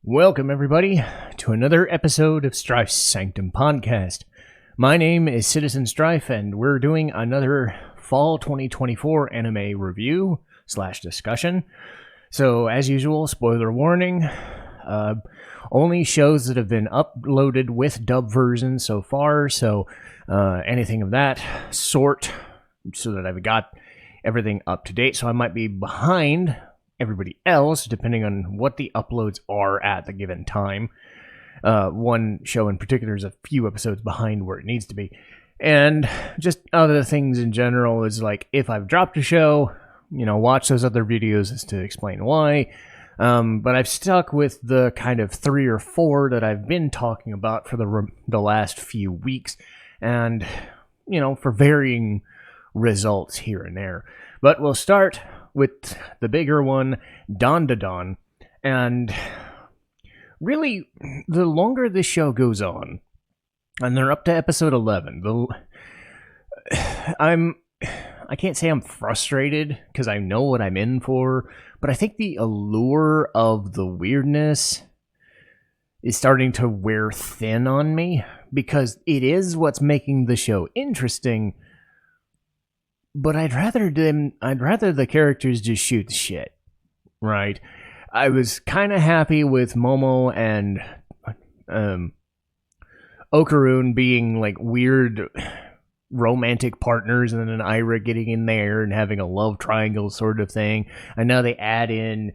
Welcome, everybody, to another episode of Strife's Sanctum podcast. My name is Citizen Strife, and we're doing another Fall 2024 anime review / discussion. So, as usual, spoiler warning, only shows that have been uploaded with dub versions so far, so anything of that sort, so that I've got everything up to date. So I might be behind everybody else, depending on what the uploads are at the given time. One show in particular is a few episodes behind where it needs to be. And just other things in general is like, if I've dropped a show, watch those other videos as to explain why. But I've stuck with the kind of 3 or 4 that I've been talking about for the last few weeks. And, for varying results here and there. But we'll start with the bigger one, Dandadan. And really, the longer this show goes on, and they're up to episode 11, I can't say I'm frustrated, because I know what I'm in for, but I think the allure of the weirdness is starting to wear thin on me, because it is what's making the show interesting. But I'd rather the characters just shoot the shit, right? I was kind of happy with Momo and Okarun being like weird romantic partners, and then Ira getting in there and having a love triangle sort of thing. I know they add in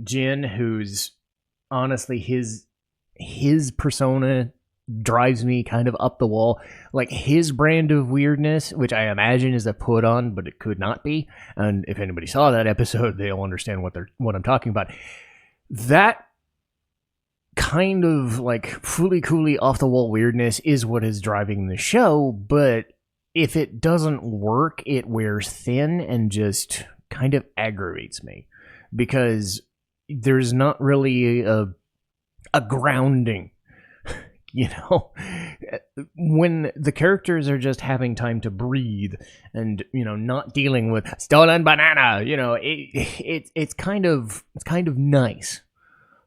Jin, who's honestly his persona drives me kind of up the wall. Like his brand of weirdness, which I imagine is a put on, but it could not be. And if anybody saw that episode, they'll understand what I'm talking about. That kind of like fully coolly off the wall weirdness is what is driving the show, but if it doesn't work, it wears thin and just kind of aggravates me, because there's not really a grounding. When the characters are just having time to breathe and, not dealing with stolen banana, it's kind of nice.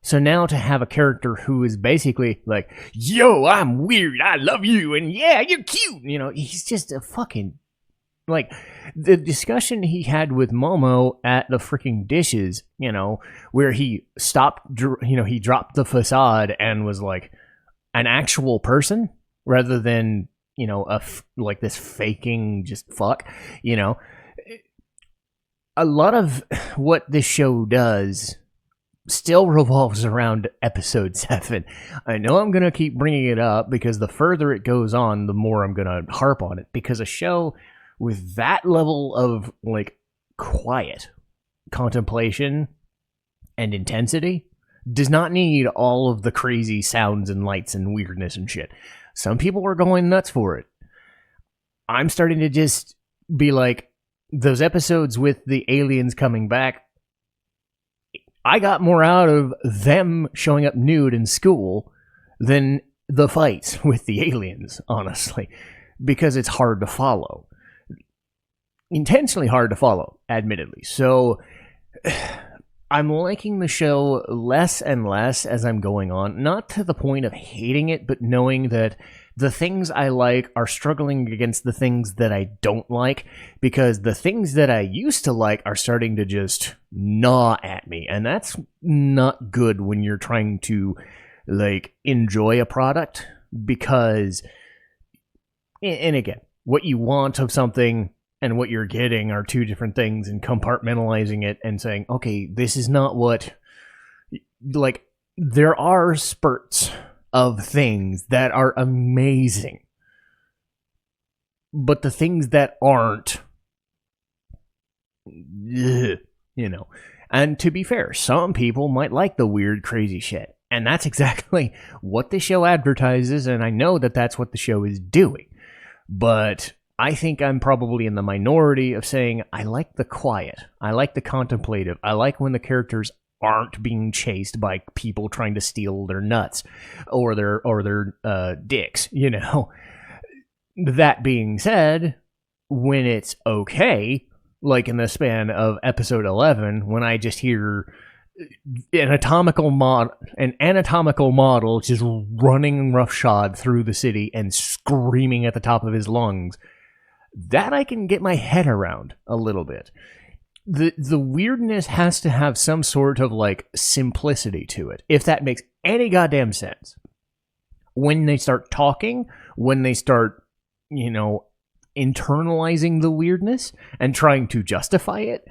So now to have a character who is basically like, yo, I'm weird, I love you, and yeah, you're cute, he's just a fucking, like, the discussion he had with Momo at the freaking dishes, where he stopped, he dropped the facade and was like, an actual person rather than, like this faking just fuck, A lot of what this show does still revolves around episode 7. I know I'm going to keep bringing it up because the further it goes on, the more I'm going to harp on it, because a show with that level of like quiet contemplation and intensity does not need all of the crazy sounds and lights and weirdness and shit. Some people are going nuts for it. I'm starting to just be like, those episodes with the aliens coming back, I got more out of them showing up nude in school than the fights with the aliens, honestly, because it's hard to follow. Intentionally hard to follow, admittedly. So I'm liking the show less and less as I'm going on, not to the point of hating it, but knowing that the things I like are struggling against the things that I don't like, because the things that I used to like are starting to just gnaw at me, and that's not good when you're trying to like enjoy a product, because, and again, what you want of something and what you're getting are 2 different things, and compartmentalizing it and saying, okay, this is not what, like, there are spurts of things that are amazing, but the things that aren't, and to be fair, some people might like the weird, crazy shit, and that's exactly what the show advertises, and I know that that's what the show is doing, but I think I'm probably in the minority of saying I like the quiet, I like the contemplative, I like when the characters aren't being chased by people trying to steal their nuts or their dicks, That being said, when it's okay, like in the span of episode 11, when I just hear an anatomical model just running roughshod through the city and screaming at the top of his lungs, that I can get my head around a little bit. The weirdness has to have some sort of like simplicity to it, if that makes any goddamn sense. When they start talking, when they start, internalizing the weirdness and trying to justify it,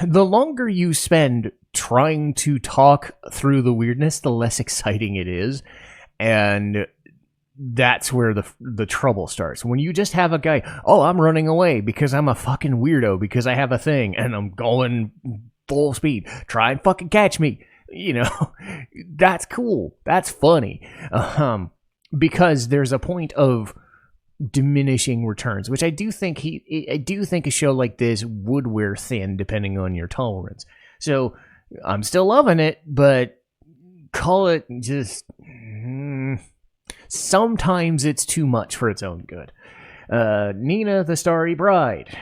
the longer you spend trying to talk through the weirdness, the less exciting it is. And that's where the trouble starts. When you just have a guy, oh, I'm running away because I'm a fucking weirdo, because I have a thing and I'm going full speed. Try and fucking catch me. That's cool. That's funny. Because there's a point of diminishing returns, which I do think a show like this would wear thin depending on your tolerance. So I'm still loving it, but call it just sometimes it's too much for its own good. Nina the Starry Bride.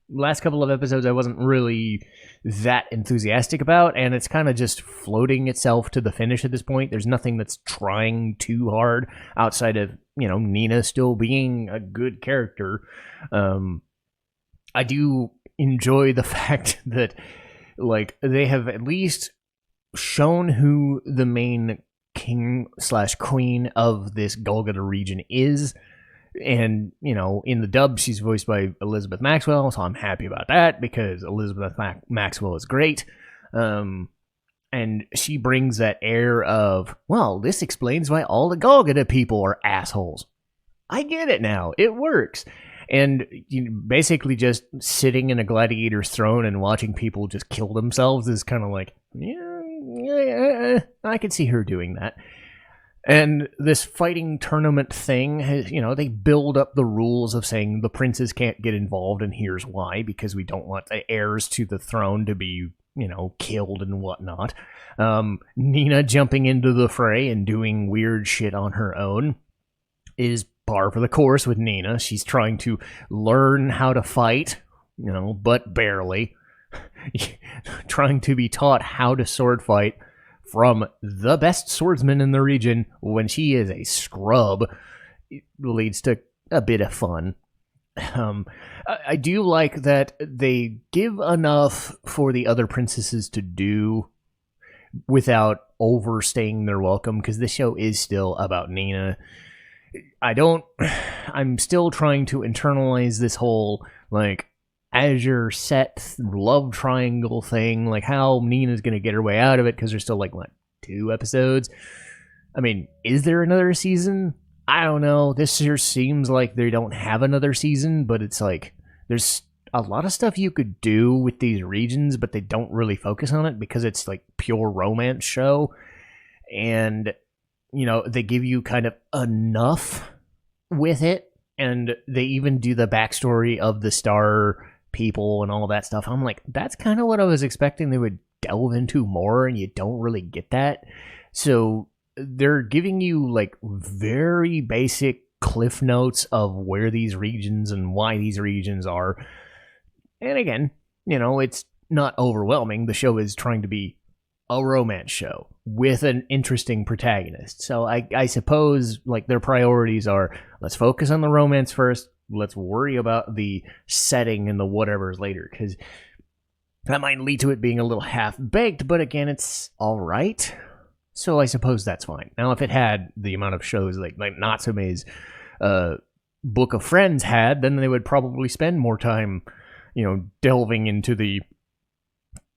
Last couple of episodes I wasn't really that enthusiastic about, and it's kind of just floating itself to the finish at this point. There's nothing that's trying too hard outside of, Nina still being a good character. I do enjoy the fact that, like, they have at least shown who the main king/queen of this Golgotha region is. And, in the dub, she's voiced by Elizabeth Maxwell, so I'm happy about that, because Elizabeth Maxwell is great. And she brings that air of, well, this explains why all the Golgotha people are assholes. I get it now. It works. And basically just sitting in a gladiator's throne and watching people just kill themselves is kind of like, yeah, I can see her doing that. And this fighting tournament thing, has, they build up the rules of saying the princes can't get involved, and here's why, because we don't want the heirs to the throne to be, killed and whatnot. Nina jumping into the fray and doing weird shit on her own is par for the course with Nina. She's trying to learn how to fight, but barely. Trying to be taught how to sword fight from the best swordsman in the region when she is a scrub. It leads to a bit of fun. I do like that they give enough for the other princesses to do without overstaying their welcome, because this show is still about Nina. I'm still trying to internalize this whole, like, Azure set love triangle thing, like how Nina's gonna get her way out of it, because there's still, like, what, 2 episodes? I mean, is there another season? I don't know. This year seems like they don't have another season, but it's like there's a lot of stuff you could do with these regions, but they don't really focus on it because it's like pure romance show. And, they give you kind of enough with it, and they even do the backstory of the star people and all that stuff. I'm like, that's kind of what I was expecting they would delve into more, and you don't really get that. So they're giving you like very basic cliff notes of where these regions and why these regions are. And again, it's not overwhelming. The show is trying to be a romance show with an interesting protagonist. So I suppose like their priorities are, let's focus on the romance first. Let's worry about the setting and the whatevers later, because that might lead to it being a little half-baked, but again, it's all right. So I suppose that's fine. Now, if it had the amount of shows like Natsume's Book of Friends had, then they would probably spend more time, delving into the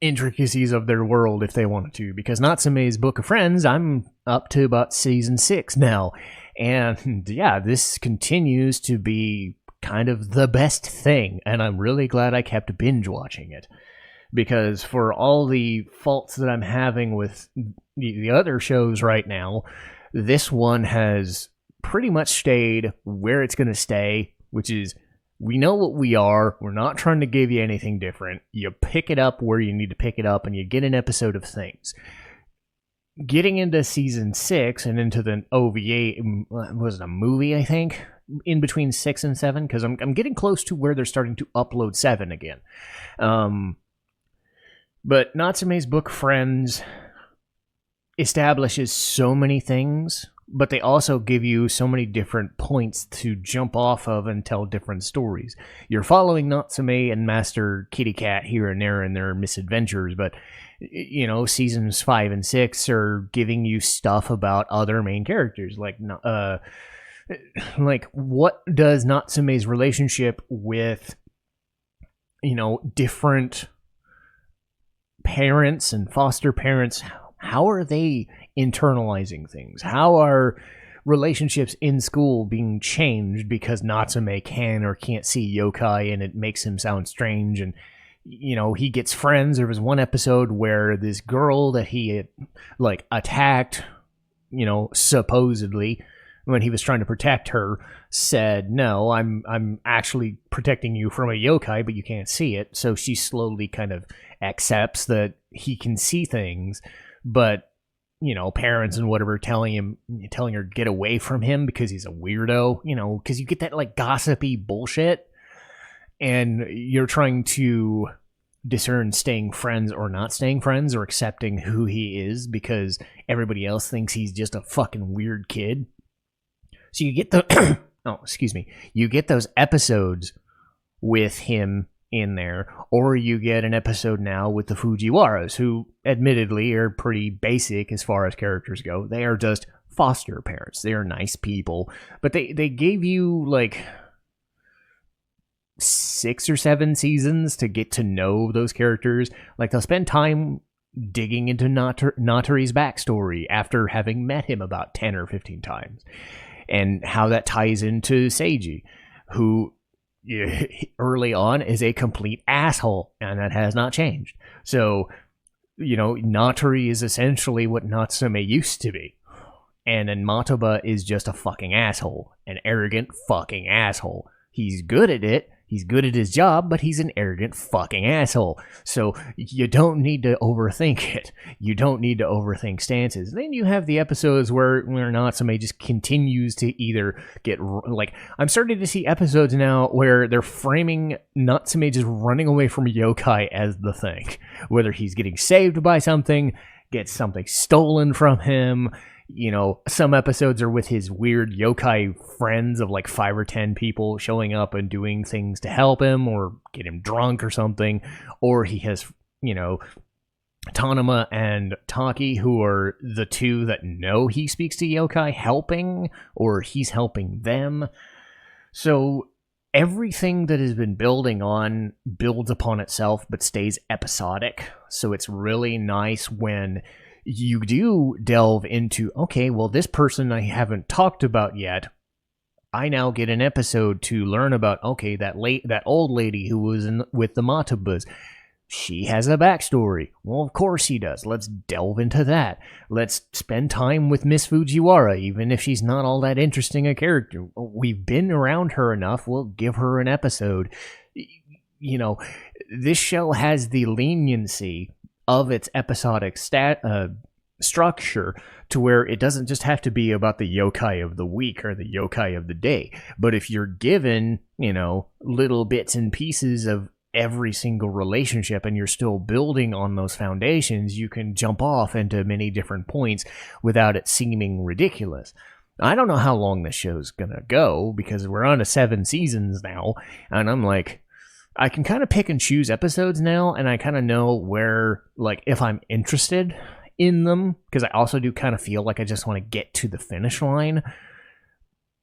intricacies of their world if they wanted to. Because Natsume's Book of Friends, I'm up to about season 6 now. And yeah, this continues to be kind of the best thing. And I'm really glad I kept binge watching it. Because for all the faults that I'm having with the other shows right now, this one has pretty much stayed where it's going to stay, which is, we know what we are. We're not trying to give you anything different. You pick it up where you need to pick it up, and you get an episode of things. Getting into season 6 and into the OVA, was it a movie, I think? in between 6 and 7, because I'm getting close to where they're starting to upload 7 again. But Natsume's book Friends establishes so many things, but they also give you so many different points to jump off of and tell different stories. You're following Natsume and Master Kitty Cat here and there in their misadventures, but seasons 5 and 6 are giving you stuff about other main characters, like what does Natsume's relationship with different parents and foster parents, how are they internalizing things? How are relationships in school being changed because Natsume can or can't see yokai and it makes him sound strange? And he gets friends. There was one episode where this girl that he had attacked, supposedly when he was trying to protect her, said, "No, I'm actually protecting you from a yokai, but you can't see it." So she slowly kind of accepts that he can see things, but parents and whatever telling her get away from him because he's a weirdo, because you get that gossipy bullshit, and you're trying to discern staying friends or not staying friends or accepting who he is because everybody else thinks he's just a fucking weird kid. So you get the you get those episodes with him in there, or you get an episode now with the Fujiwaras, who admittedly are pretty basic as far as characters go. They are just foster parents. They are nice people, but they gave you 6 or 7 seasons to get to know those characters. They'll spend time digging into Natari's backstory after having met him about 10 or 15 times, and how that ties into Seiji, who early on is a complete asshole, and that has not changed. So, Natari is essentially what Natsume used to be. And then Matoba is just a fucking asshole. An arrogant fucking asshole. He's good at it. He's good at his job, but he's an arrogant fucking asshole. So you don't need to overthink it. You don't need to overthink stances. Then you have the episodes where Natsume just continues to either get... I'm starting to see episodes now where they're framing Natsume just running away from yokai as the thing. Whether he's getting saved by something, gets something stolen from him... some episodes are with his weird yokai friends of 5 or 10 people showing up and doing things to help him or get him drunk or something. Or he has, Tanama and Taki, who are the two that know he speaks to yokai, helping, or he's helping them. So everything that has been building on builds upon itself but stays episodic. So it's really nice when you do delve into, okay, well, this person I haven't talked about yet, I now get an episode to learn about, okay, that old lady who was with the Matobas, she has a backstory. Well, of course she does. Let's delve into that. Let's spend time with Miss Fujiwara, even if she's not all that interesting a character. We've been around her enough. We'll give her an episode. This show has the leniency of its episodic structure to where it doesn't just have to be about the yokai of the week or the yokai of the day. But if you're given, little bits and pieces of every single relationship and you're still building on those foundations, you can jump off into many different points without it seeming ridiculous. I don't know how long this show's gonna go because we're on to 7 seasons now, and I'm I can kind of pick and choose episodes now, and I kind of know where, if I'm interested in them, because I also do kind of feel like I just want to get to the finish line.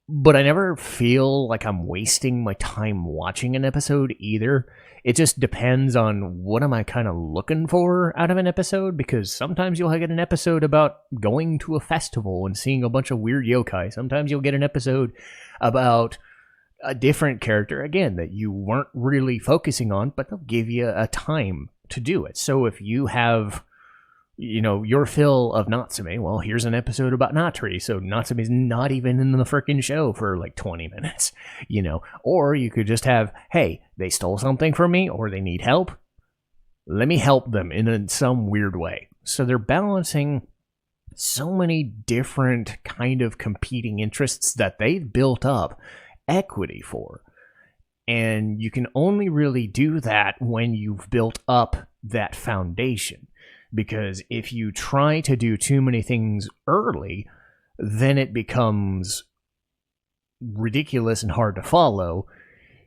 But I never feel like I'm wasting my time watching an episode either. It just depends on what am I kind of looking for out of an episode, because sometimes you'll get an episode about going to a festival and seeing a bunch of weird yokai. Sometimes you'll get an episode about a different character, again, that you weren't really focusing on, but they'll give you a time to do it. So if you have, your fill of Natsume, well, here's an episode about Natri. So Natsume's not even in the freaking show for 20 minutes, Or you could just have, hey, they stole something from me or they need help. Let me help them in some weird way. So they're balancing so many different kind of competing interests that they've built up equity for. And you can only really do that when you've built up that foundation. Because if you try to do too many things early, then it becomes ridiculous and hard to follow.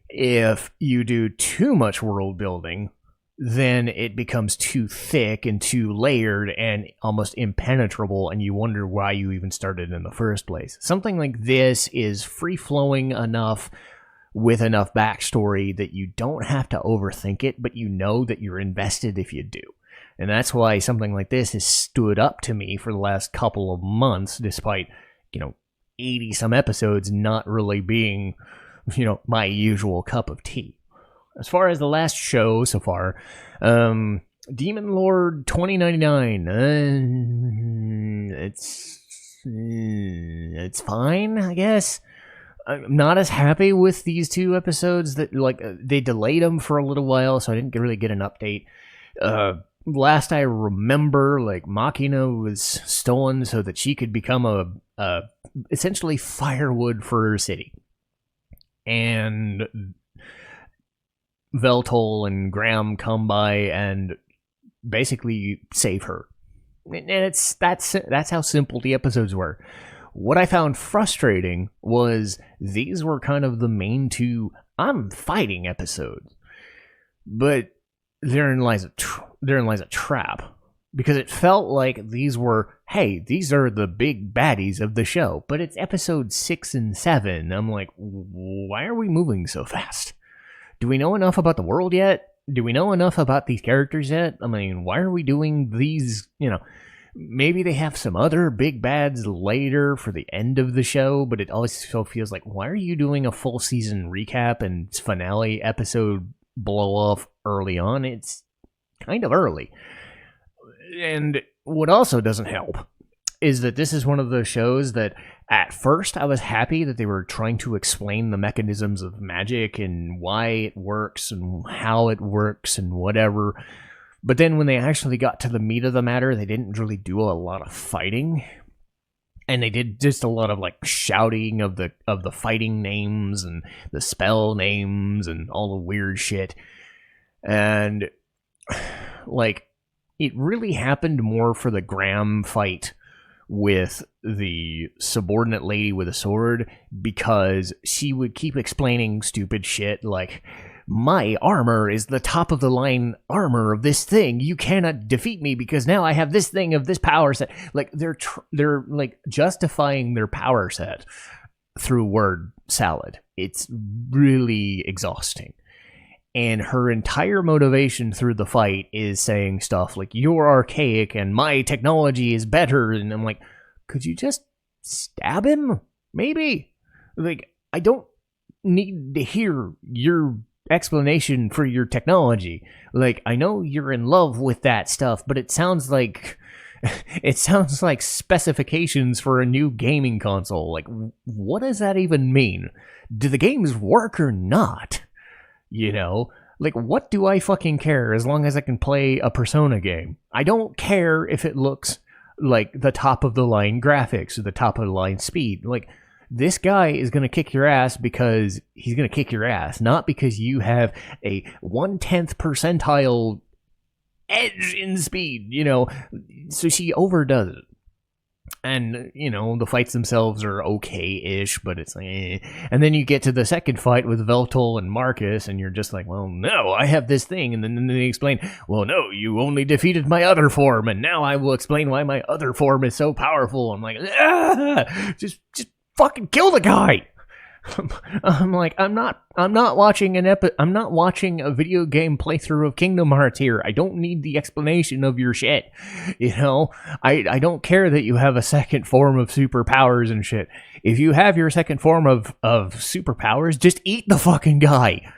If you do too much world building, then it becomes too thick and too layered and almost impenetrable, and you wonder why you even started in the first place. Something like this is free-flowing enough with enough backstory that you don't have to overthink it, but you know that you're invested if you do. And that's why something like this has stood up to me for the last couple of months, despite, 80-some episodes not really being, my usual cup of tea. As far as the last show so far, Demon Lord 2099, it's fine, I guess. I'm not as happy with these two episodes that, they delayed them for a little while, so I didn't really get an update. Last I remember, Machina was stolen so that she could become essentially firewood for her city. And Veltol and Graham come by and basically save her. And that's how simple the episodes were. What I found frustrating was these were kind of the main two I'm fighting episodes. But therein lies a trap. Because it felt like these are the big baddies of the show. But it's episodes 6 and 7. I'm like, why are we moving so fast? Do we know enough about the world yet? Do we know enough about these characters yet? I mean, why are we doing these, maybe they have some other big bads later for the end of the show, but it always still feels like, why are you doing a full season recap and finale episode blow off early on? It's kind of early. And what also doesn't help is that this is one of those shows that at first I was happy that they were trying to explain the mechanisms of magic and why it works and how it works and whatever. But then when they actually got to the meat of the matter, they didn't really do a lot of fighting. And they did just a lot of shouting of the fighting names and the spell names and all the weird shit. And it really happened more for the Graham fight with the subordinate lady with a sword, because she would keep explaining stupid shit like, my armor is the top of the line armor of this thing. You cannot defeat me because now I have this thing of this power set. They're justifying their power set through word salad. It's really exhausting. And her entire motivation through the fight is saying stuff like, you're archaic and my technology is better. And I'm like, could you just stab him? Maybe. I don't need to hear your explanation for your technology. I know you're in love with that stuff, but it sounds like specifications for a new gaming console. What does that even mean? Do the games work or not? What do I fucking care as long as I can play a Persona game? I don't care if it looks like the top of the line graphics or the top of the line speed. This guy is going to kick your ass because he's going to kick your ass, not because you have a 1/10th percentile edge in speed, So she overdoes it. And, the fights themselves are okay-ish, but it's And then you get to the second fight with Veltol and Marcus, and you're just like, well, no, I have this thing. And then they explain, well, no, you only defeated my other form, and now I will explain why my other form is so powerful. I'm like, just fucking kill the guy. I'm like, I'm not watching I'm not watching a video game playthrough of Kingdom Hearts here. I don't need the explanation of your shit. I don't care that you have a second form of superpowers and shit. If you have your second form of superpowers, just eat the fucking guy.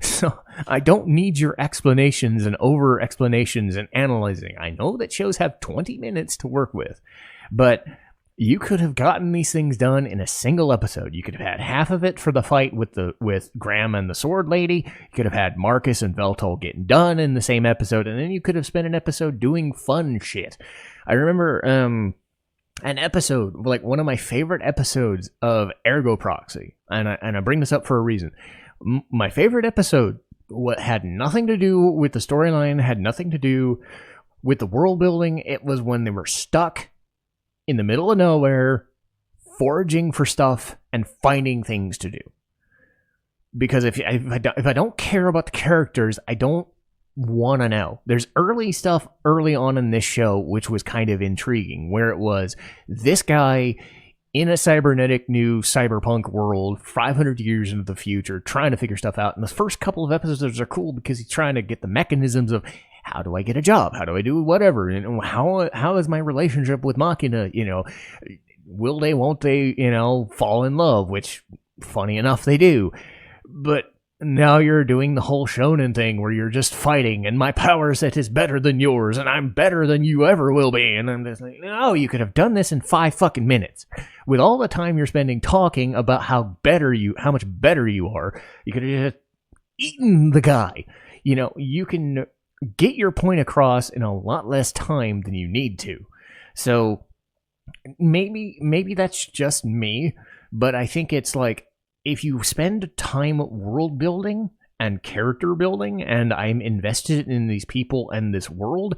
So I don't need your explanations and over explanations and analyzing. I know that shows have 20 minutes to work with, but you could have gotten these things done in a single episode. You could have had half of it for the fight with Graham and the sword lady. You could have had Marcus and Veltol getting done in the same episode, and then you could have spent an episode doing fun shit. I remember an episode, like one of my favorite episodes of Ergo Proxy, and I bring this up for a reason. My favorite episode, what had nothing to do with the storyline, had nothing to do with the world building. It was when they were stuck in the middle of nowhere, foraging for stuff and finding things to do. Because if I don't care about the characters, I don't want to know. There's early stuff early on in this show which was kind of intriguing, where it was this guy in a cybernetic new cyberpunk world 500 years into the future trying to figure stuff out. And the first couple of episodes are cool because he's trying to get the mechanisms of how do I get a job? How do I do whatever? And how is my relationship with Machina? Will they, won't they, fall in love? Which, funny enough, they do. But now you're doing the whole shonen thing where you're just fighting and my power set is better than yours and I'm better than you ever will be. And I'm just like, no, you could have done this in 5 fucking minutes. With all the time you're spending talking about how much better you are, you could have just eaten the guy. You can get your point across in a lot less time than you need to. So maybe that's just me, but I think it's like, if you spend time world building and character building, and I'm invested in these people and this world,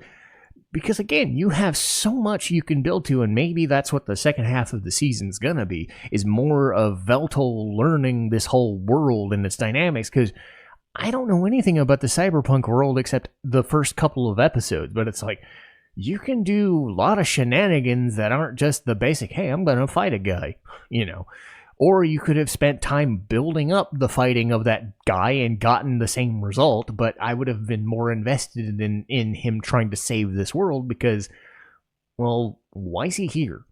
because again, you have so much you can build to, and maybe that's what the second half of the season's gonna be, is more of Velto learning this whole world and its dynamics, because I don't know anything about the cyberpunk world except the first couple of episodes, but it's like, you can do a lot of shenanigans that aren't just the basic, hey, I'm gonna fight a guy, Or you could have spent time building up the fighting of that guy and gotten the same result, but I would have been more invested in him trying to save this world because, well, why is he here?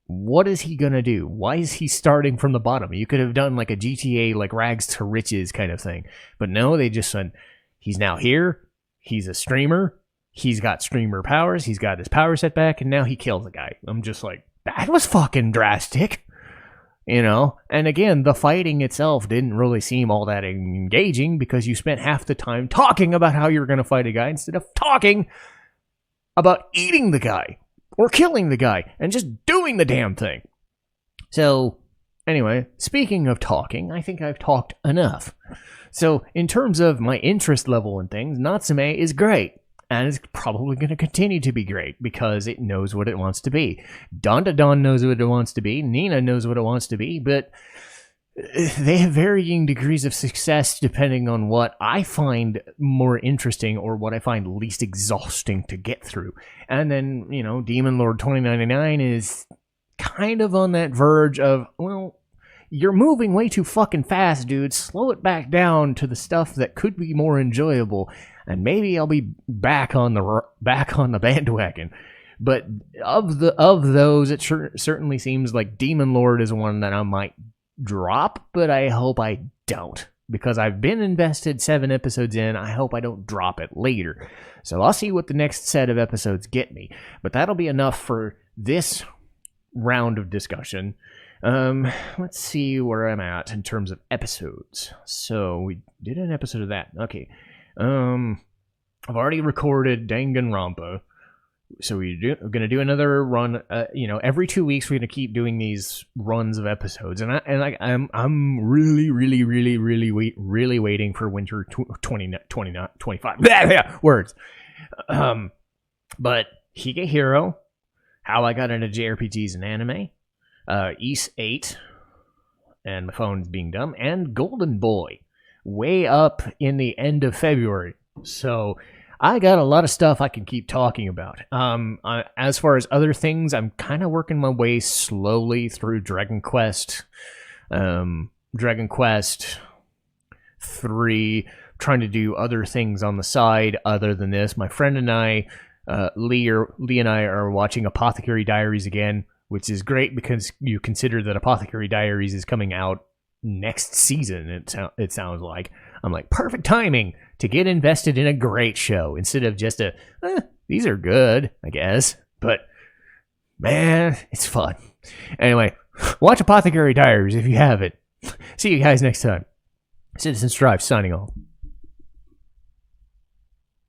What is he going to do? Why is he starting from the bottom? You could have done like a GTA, like rags to riches kind of thing. But no, they just said, he's now here, he's a streamer, he's got streamer powers, he's got his power set back, and now he kills a guy. I'm just like, that was fucking drastic. And again, the fighting itself didn't really seem all that engaging because you spent half the time talking about how you're going to fight a guy instead of talking about eating the guy or killing the guy and just doing the damn thing. So, anyway, speaking of talking, I think I've talked enough. So, in terms of my interest level in things, Natsume is great. And it's probably going to continue to be great because it knows what it wants to be. Dandadan knows what it wants to be. Nina knows what it wants to be. But they have varying degrees of success depending on what I find more interesting or what I find least exhausting to get through. And then, Demon Lord 2099 is kind of on that verge of, well, you're moving way too fucking fast, dude. Slow it back down to the stuff that could be more enjoyable, and maybe I'll be back on the bandwagon. But of those, it certainly seems like Demon Lord is one that I might drop, but I hope I don't, because I've been invested 7 episodes in. I hope I don't drop it later. So I'll see what the next set of episodes get me. But that'll be enough for this round of discussion. Let's see where I'm at in terms of episodes. So we did an episode of that. Okay. I've already recorded Danganronpa. So we're going to do another run. Every 2 weeks we're going to keep doing these runs of episodes, and I'm really waiting for winter 2025. Words. But Higehiro, How I Got Into JRPGs and Anime, East 8, and my phone's being dumb, and Golden Boy, way up in the end of February. So I got a lot of stuff I can keep talking about. As far as other things, I'm kind of working my way slowly through Dragon Quest 3, trying to do other things on the side other than this. My friend and I, Lee and I, are watching Apothecary Diaries again, which is great because you consider that Apothecary Diaries is coming out next season, it sounds like. I'm like, perfect timing to get invested in a great show instead of just these are good, I guess. But, man, it's fun. Anyway, watch Apothecary Diaries if you haven't. See you guys next time. Citizen Strife signing off.